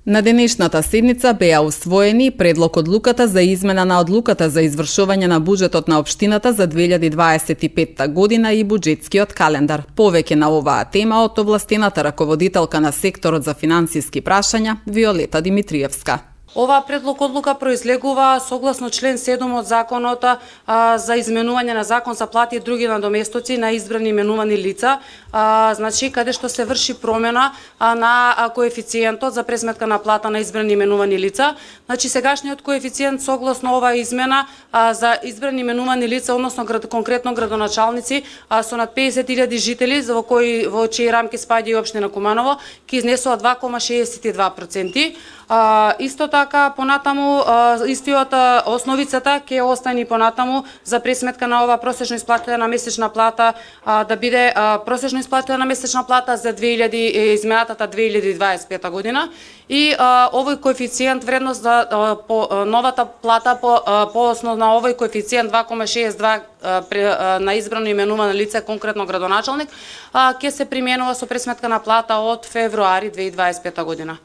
На денешната седница беа усвоени предлог одлуката за измена на одлуката за извршување на буџетот на општината за 2025 година и буџетскиот календар. Повеќе на оваа тема од овластената раководителка на секторот за финансиски прашања Виолета Димитриевска. Оваа предлог одлука произлегува согласно член 7 од законот за изменување на закон за плати и други надоместоци на избрани именувани лица, значи каде што се врши промена на коефициентот за пресметка на плата на избрани именувани лица. Значи сегашниот коефициент согласно оваа измена за избрани именувани лица, односно конкретно градоначалници со над 50.000 жители, во чии рамки спаѓа и општина Куманово, ќе изнесува 2,62%. Исто така понатаму истиот основицата ќе остане понатаму за пресметка на ова просечно исплатена месечна плата да биде просечно исплатена месечна плата за изменатата 2025 година и овој коефициент вредност за новата плата по основ на овој коефициент 2,62 на избрано именувано лице, конкретно градоначалник, ќе се применува со пресметка на плата од февруари 2025 година.